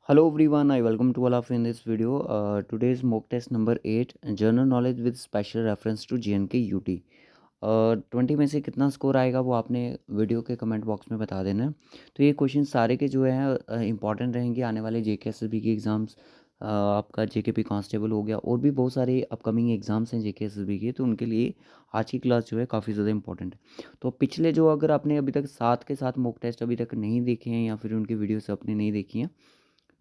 Hello everyone, I welcome to all of you in this video. Today's mock test number 8, general knowledge with special reference to JNK UT. 20 में से कितना score आएगा वो आपने video के comment box में बता देना है। तो ये क्वेश्चन सारे के जो है इंपॉर्टेंट रहेंगे आने वाले जेके एसएसबी के एग्ज़ाम्स। आपका जेकेपी कांस्टेबल हो गया और भी बहुत सारे अपकमिंग एग्ज़ाम्स हैं जेके एसएसबी के, तो उनके लिए आज की क्लास जो है काफ़ी ज़्यादा इंपॉर्टेंट है। तो पिछले जो अगर आपने अभी तक साथ के साथ मॉक टेस्ट अभी तक नहीं देखे हैं या फिर उनकी वीडियोस आपने नहीं देखी हैं,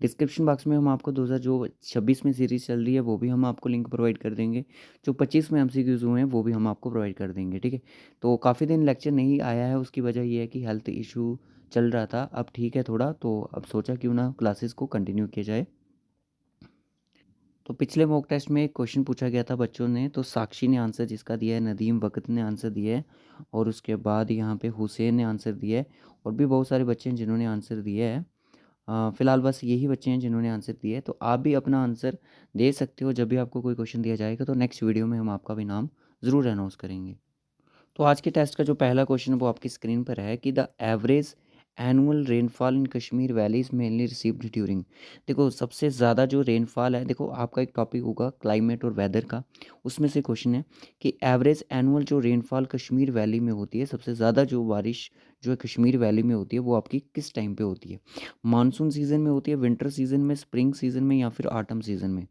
डिस्क्रिप्शन बॉक्स में हम आपको 2026 में सीरीज़ चल रही है वो भी हम आपको लिंक प्रोवाइड कर देंगे। जो 25 में एमसीक्यूज़ हुए हैं वो भी हम आपको प्रोवाइड कर देंगे, ठीक है। तो काफ़ी दिन लेक्चर नहीं आया है, उसकी वजह ये है कि हेल्थ इशू चल रहा था। अब ठीक है थोड़ा, तो अब सोचा क्यों ना क्लासेस को कंटिन्यू किया जाए। तो पिछले मॉक टेस्ट में एक क्वेश्चन पूछा गया था बच्चों ने, तो साक्षी ने आंसर जिसका दिया है, नदीम वक़्त ने आंसर दिया है और उसके बाद यहाँ पे हुसैन ने आंसर दिया है और भी बहुत सारे बच्चे हैं जिन्होंने आंसर दिया है। फ़िलहाल बस यही बच्चे हैं जिन्होंने आंसर दिए हैं, तो आप भी अपना आंसर दे सकते हो। जब भी आपको कोई क्वेश्चन दिया जाएगा तो नेक्स्ट वीडियो में हम आपका भी नाम ज़रूर अनाउंस करेंगे। तो आज के टेस्ट का जो पहला क्वेश्चन है वो आपकी स्क्रीन पर है कि the average annual rainfall in Kashmir valley is mainly received during. देखो सबसे ज़्यादा जो रेनफॉल है, देखो आपका एक टॉपिक होगा क्लाइमेट और वेदर का, उसमें से क्वेश्चन है कि एवरेज एनुअल जो रेनफॉल कश्मीर वैली में होती है, सबसे ज़्यादा जो बारिश जो है कश्मीर वैली में होती है वो आपकी किस टाइम पे होती है? मानसून सीज़न में होती है, विंटर सीज़न में, स्प्रिंग सीज़न में या फिर ऑटम सीज़न में?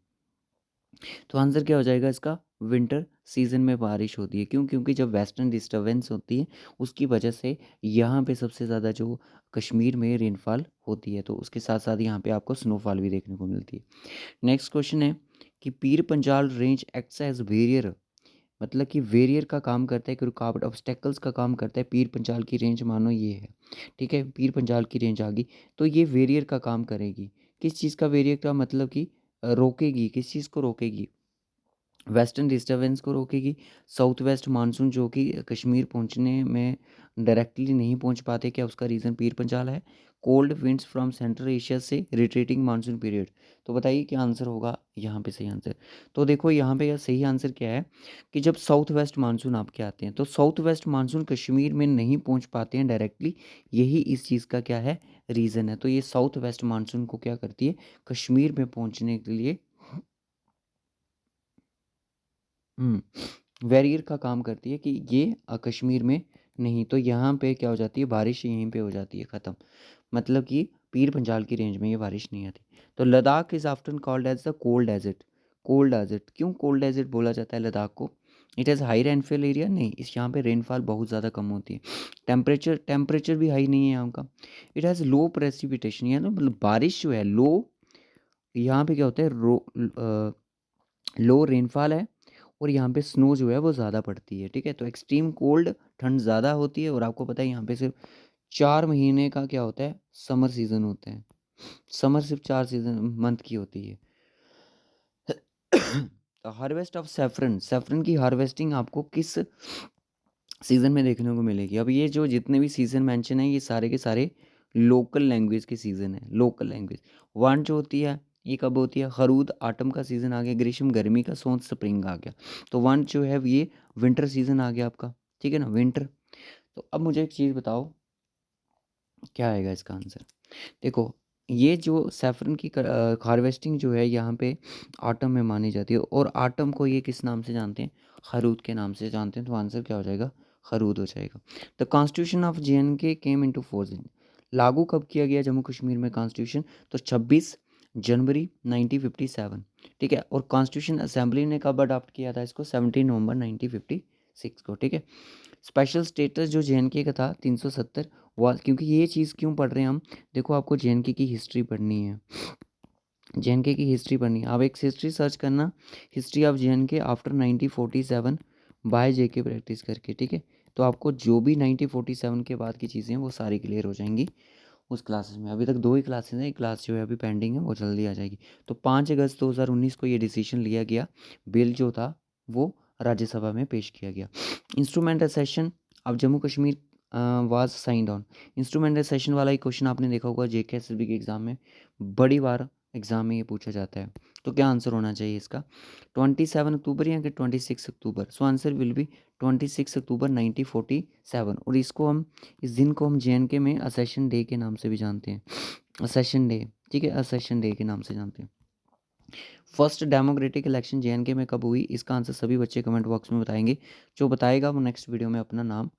तो आंसर क्या हो जाएगा इसका? विंटर सीज़न में बारिश होती है। क्यों? क्योंकि जब वेस्टर्न डिस्टर्बेंस होती है उसकी वजह से यहाँ पे सबसे ज़्यादा जो कश्मीर में रेनफॉल होती है, तो उसके साथ साथ यहाँ पे आपको स्नोफॉल भी देखने को मिलती है। नेक्स्ट क्वेश्चन है कि Pir Panjal range acts as barrier, मतलब कि वेरियर का काम करता है, कि रुकावट ऑब्स्टेकल्स का काम करता है। पीर पंजाल की रेंज मानो ये है, ठीक है, पीर पंजाल की रेंज आ गई, तो ये वेरियर का काम करेगी। किस चीज़ का वेरियर का मतलब कि रोकेगी, किस चीज़ को रोकेगी? वेस्टर्न डिस्टर्बेंस को रोकेगी। साउथ वेस्ट मानसून जो कि कश्मीर पहुंचने में डायरेक्टली नहीं पहुंच पाते, क्या उसका रीज़न पीर पंजाल है? Cold winds from central Asia से रिट्रीटिंग मानसून पीरियड। तो बताइए क्या आंसर होगा यहाँ पे सही आंसर? तो देखो यहाँ पे यह सही आंसर क्या है कि जब साउथ वेस्ट मानसून आपके आते हैं तो साउथ वेस्ट मानसून कश्मीर में नहीं पहुँच पाते हैं डायरेक्टली, यही इस चीज़ का क्या है, रीज़न है। तो ये साउथ वेस्ट मानसून को क्या करती है, कश्मीर में पहुँचने के लिए वैरियर का काम करती है कि ये कश्मीर में नहीं, तो यहाँ पे क्या हो जाती है, बारिश यहीं पे हो जाती है ख़त्म। मतलब कि पीर पंजाल की रेंज में ये बारिश नहीं आती। तो Ladakh is often called as the cold desert. Cold desert क्यों कोल्ड डेजर्ट बोला जाता है लद्दाख को? It has high rainfall area नहीं, इस यहाँ पे रेनफॉल बहुत ज़्यादा कम होती है। टेम्परेचर टेम्परेचर भी हाई नहीं है यहाँ का। इट हैज़ लो प्रेसिपिटेशन, यानी मतलब बारिश जो है लो, यहाँ पे क्या होता है, लो रेनफॉल है और यहाँ पे स्नो जो है वो ज़्यादा पड़ती है, ठीक है। तो एक्सट्रीम कोल्ड, ठंड ज़्यादा होती है और आपको पता है यहाँ पे सिर्फ 4 महीने का क्या होता है, समर सीज़न होते हैं। समर सिर्फ 4 सीज़न मंथ की होती है। हार्वेस्ट ऑफ सेफ्रन, सेफ्रन की हार्वेस्टिंग आपको किस सीज़न में देखने को मिलेगी? अब ये जो जितने भी सीज़न मेंशन है ये सारे के सारे लोकल लैंग्वेज के सीज़न है, लोकल लैंग्वेज। वन जो होती है ये कब होती है? खरूद ऑटम का सीज़न आ गया, ग्रीष्म गर्मी का, सोंत स्प्रिंग आ गया। तो वन जो है ये विंटर सीज़न आ गया आपका, ठीक है ना, विंटर। तो अब मुझे एक चीज़ बताओ क्या आएगा इसका आंसर? देखो ये जो सैफरन की हार्वेस्टिंग जो है यहाँ पे ऑटम में मानी जाती है और ऑटम को ये किस नाम से जानते हैं? खरूद के नाम से जानते हैं। तो आंसर क्या हो जाएगा? खरूद हो जाएगा। The constitution of JNK came into force, लागू कब किया गया जम्मू कश्मीर में कॉन्स्टिट्यूशन? तो 26 जनवरी 1957, ठीक है। और कॉन्स्टिट्यूशन असेंबली ने कब अडॉप्ट किया था इसको? 17 नवंबर 1956 को, ठीक है। स्पेशल स्टेटस जो जेएनके का था 370, हुआ क्योंकि ये चीज़ क्यों पढ़ रहे हैं हम? देखो आपको जेएनके की हिस्ट्री पढ़नी है, जेएनके की हिस्ट्री पढ़नी है। आप एक हिस्ट्री सर्च करना, history of J and K after 1947 by JK practice करके, ठीक है। तो आपको जो भी 1947 के बाद की चीज़ें हैं वो सारी क्लियर हो जाएंगी उस क्लासेस में। अभी तक 2 ही क्लासेस हैं, एक क्लास जो है अभी पेंडिंग है वो जल्दी आ जाएगी। तो 5 अगस्त 2019 को ये डिसीजन लिया गया, बिल जो था वो राज्यसभा में पेश किया गया। Instrument session of Jammu Kashmir was signed on. Instrument session वाला ही क्वेश्चन आपने देखा होगा जेके एसएसबी के एग्जाम में, बड़ी बार एग्जाम में ये पूछा जाता है। तो क्या आंसर होना चाहिए इसका? 27 अक्टूबर या कि 26 अक्टूबर? सो आंसर विल बी 26 अक्टूबर 1947। और इसको हम, इस दिन को हम जेएनके में असेशन डे के नाम से भी जानते हैं, असेशन डे, ठीक है, असेशन डे के नाम से जानते हैं। फर्स्ट डेमोक्रेटिक इलेक्शन जेएनके में कब हुई? इसका आंसर सभी बच्चे कमेंट बॉक्स में बताएंगे। जो बताएगा वो नेक्स्ट वीडियो में अपना नाम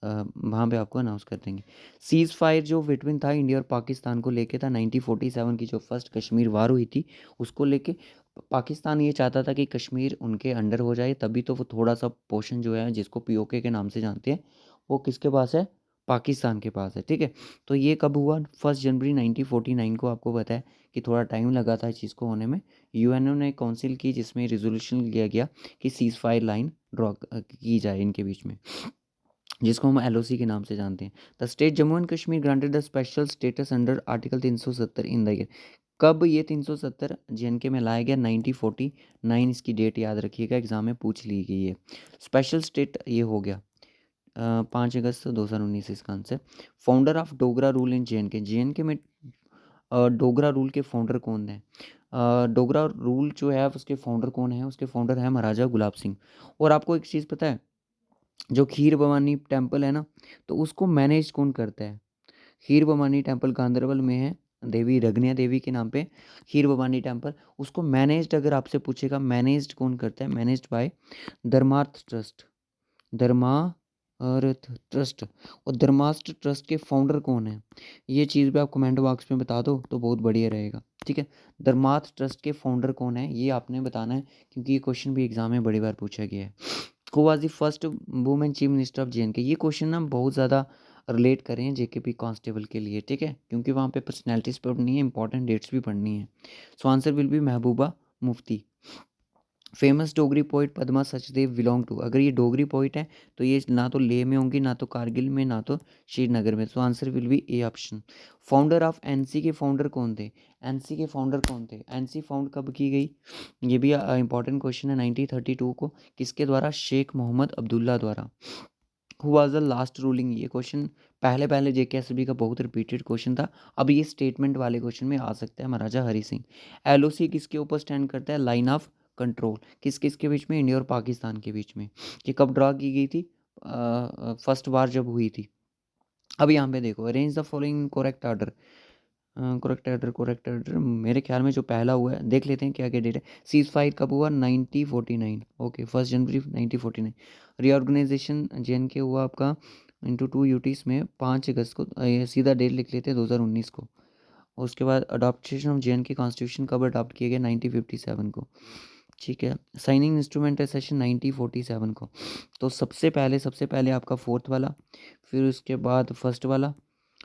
वहाँ पे आपको अनाउंस कर देंगे। सीज़ फायर जो बिटवीन था इंडिया और पाकिस्तान को लेके था 1947 की जो फर्स्ट कश्मीर वार हुई थी उसको लेके। पाकिस्तान ये चाहता था कि कश्मीर उनके अंडर हो जाए, तभी तो वो थोड़ा सा पोर्शन जो है जिसको पीओके के नाम से जानते हैं वो किसके पास है? पाकिस्तान के पास है। ठीक है, तो ये कब हुआ? 1 जनवरी 1949 को। आपको पता है कि थोड़ा टाइम लगा था इस चीज़ को होने में। यूएनओ ने काउंसिल की जिसमें रिजोल्यूशन लिया गया कि सीज़ फायर लाइन ड्रॉ की जाए इनके बीच में, जिसको हम एलओसी के नाम से जानते हैं। The state Jammu and Kashmir granted the special status under article 370 in the year. कब ये 370 जेएनके में लाया गया? 1949। इसकी डेट याद रखिएगा, एग्जाम में पूछ ली गई है। स्पेशल स्टेट ये हो गया 5 अगस्त 2019 इसका answer. Founder of Dogra rule in JNK. JNK में डोगरा रूल के फाउंडर कौन है? डोगरा रूल जो है उसके फाउंडर कौन है? उसके फाउंडर है महाराजा गुलाब सिंह। और आपको एक चीज़ पता है, जो खीर भवानी टेम्पल है ना, तो उसको मैनेज कौन करता है? खीर भवानी टेम्पल गांधरबल में है, देवी रगनिया देवी के नाम पे खीर भवानी टेम्पल। उसको मैनेज्ड अगर आपसे पूछेगा मैनेज्ड कौन करता है? मैनेज्ड बाय धर्मार्थ ट्रस्ट। धर्मार्थ ट्रस्ट। और धर्मार्थ ट्रस्ट के फाउंडर कौन है? ये चीज़ भी आप कमेंट बॉक्स में बता दो तो बहुत बढ़िया रहेगा। ठीक है, धर्मार्थ ट्रस्ट के फाउंडर कौन है ये आपने बताना है, क्योंकि ये क्वेश्चन भी एग्जाम में बड़ी बार पूछा गया है। Who was the first women chief minister of JNK? ये क्वेश्चन ना बहुत ज़्यादा रिलेट करें जेकेपी कांस्टेबल के लिए। ठीक है, क्योंकि वहाँ पे पर्सनैलिटीज़ पढ़नी है, इंपॉर्टेंट डेट्स भी पढ़नी है। So answer will be Mehbooba Mufti. Famous Dogri poet Padma Sachdev belong to. अगर ये डोगरी पोइट है तो ये ना तो लेह में होंगी, ना तो कारगिल में, ना तो श्रीनगर में। सो answer will B A option. Founder of NC के फाउंडर कौन थे? एनसी के फाउंडर कौन थे? एनसी फाउंड कब की गई? ये भी इंपॉर्टेंट क्वेश्चन है। 1932 को। किसके द्वारा? शेख मोहम्मद अब्दुल्ला द्वारा। Who was the last ruling? ये क्वेश्चन पहले पहले जेकेएसबी का बहुत रिपीटेड क्वेश्चन था। अब ये स्टेटमेंट वाले क्वेश्चन में आ सकता है। महाराजा हरि सिंह। एलओसी किसके ऊपर स्टैंड करता है? Line of control. किस किस के बीच में? इंडिया और पाकिस्तान के बीच में। ये कब ड्रा की गई थी? फर्स्ट वार जब हुई थी। अब यहाँ पे देखो, arrange the following correct order. Correct order मेरे ख्याल में जो पहला हुआ है, देख लेते हैं क्या क्या डेट है। सीज फायर कब हुआ? 1949। ओके, 1 जनवरी 1949। रीऑर्गेनाइजेशन जेएनके हुआ आपका इंटू 2 यूटीज में 5 अगस्त को। ये सीधा डेट लिख लेते हैं 2019 को। और उसके बाद अडॉप्टेशन ऑफ जेएनके कॉन्स्टिट्यूशन कब अडॉप्ट किया गया? 1957 को। ठीक है, साइनिंग इंस्ट्रूमेंट है सेशन 1947 को। तो सबसे पहले आपका फोर्थ वाला, फिर उसके बाद फर्स्ट वाला,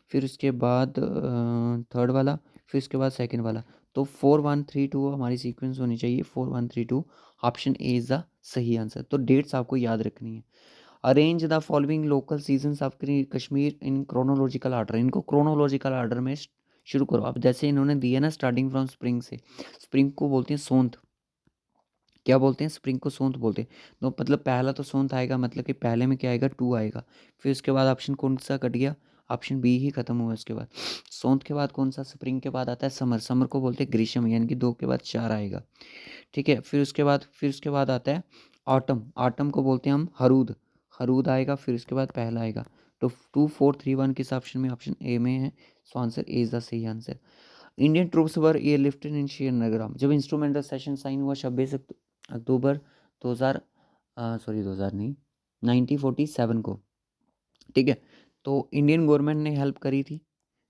फिर उसके बाद थर्ड वाला, फिर उसके बाद सेकंड वाला। तो 4132 हमारी सीक्वेंस होनी चाहिए। 4132 ऑप्शन ए इज़ द सही आंसर। तो डेट्स आपको याद रखनी है। Arrange the following local seasons of Kashmir in chronological order. इनको क्रोनोलॉजिकल ऑर्डर में शुरू करो। अब जैसे इन्होंने दिया ना स्टार्टिंग फ्रॉम स्प्रिंग से। स्प्रिंग को बोलते हैं सोंत। क्या बोलते हैं? स्प्रिंग को सोंत बोलते हैं। तो मतलब पहला तो सोंत आएगा, मतलब कि पहले में क्या आएगा? 2 आएगा। फिर उसके बाद ऑप्शन कौन सा कट गया? ऑप्शन बी ही खत्म हुआ उसके बाद। सोंत के बाद कौन सा? स्प्रिंग के बाद आता है समर। समर को बोलते हैं ग्रीष्म, यानी कि 2 के बाद 4 आएगा। ठीक है, फिर उसके बाद आता है ऑटम। ऑटम को बोलते हैं हम हरूद। हरूद आएगा, फिर उसके बाद पहला आएगा। तो 2431 किस ऑप्शन में? ऑप्शन ए में है। So answer A is the सही आंसर। इंडियन ट्रूप्स वर एयरलिफ्टेड इन श्रीनगर। जब इंस्ट्रूमेंटल सेशन साइन हुआ 26 अक्टूबर 2000, सॉरी 2000 नहीं, 1947 को। ठीक है, तो इंडियन गवर्नमेंट ने हेल्प करी थी।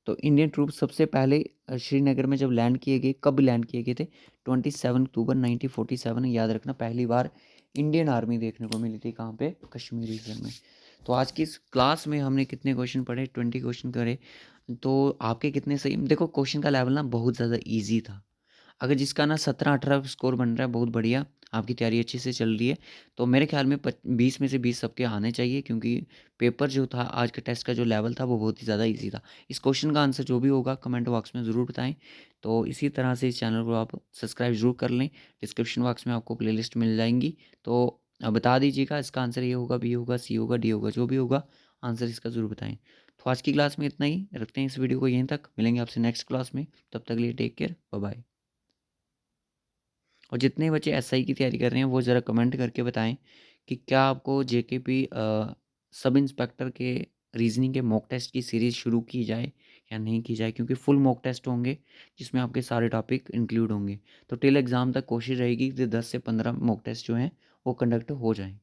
तो इंडियन ट्रूप्स सबसे पहले श्रीनगर में जब लैंड किए गए, कब लैंड किए गए थे? 27 अक्टूबर 1947। याद रखना, पहली बार इंडियन आर्मी देखने को मिली थी कहाँ पे? कश्मीर रीजन में। तो आज की इस क्लास में हमने कितने क्वेश्चन पढ़े? 20 क्वेश्चन करे। तो आपके कितने सही? देखो क्वेश्चन का लेवल ना बहुत ज़्यादा ईजी था। अगर जिसका ना 17-18 स्कोर बन रहा है, बहुत बढ़िया, आपकी तैयारी अच्छे से चल रही है। तो मेरे ख्याल में 20 में से 20 सबके आने चाहिए, क्योंकि पेपर जो था आज के टेस्ट का जो लेवल था वो बहुत ही ज़्यादा इजी था। इस क्वेश्चन का आंसर जो भी होगा कमेंट बॉक्स में ज़रूर बताएं। तो इसी तरह से इस चैनल को आप सब्सक्राइब ज़रूर कर लें। डिस्क्रिप्शन बॉक्स में आपको प्लेलिस्ट मिल जाएंगी। तो बता दीजिएगा इसका आंसर ए होगा, बी होगा, सी होगा, डी होगा, जो भी होगा आंसर इसका ज़रूर बताएं। तो आज की क्लास में इतना ही रखते हैं, इस वीडियो को यहीं तक। मिलेंगे आपसे नेक्स्ट क्लास में, तब तक के लिए टेक केयर, बाय बाय। और जितने बच्चे एसआई की तैयारी कर रहे हैं वो ज़रा कमेंट करके बताएं कि क्या आपको जेकेपी सब इंस्पेक्टर के रीजनिंग के मॉक टेस्ट की सीरीज़ शुरू की जाए या नहीं की जाए, क्योंकि फुल मॉक टेस्ट होंगे जिसमें आपके सारे टॉपिक इंक्लूड होंगे। तो टिल एग्ज़ाम तक कोशिश रहेगी कि 10 से 15 मॉक टेस्ट जो हैं वो कंडक्ट हो जाएँ।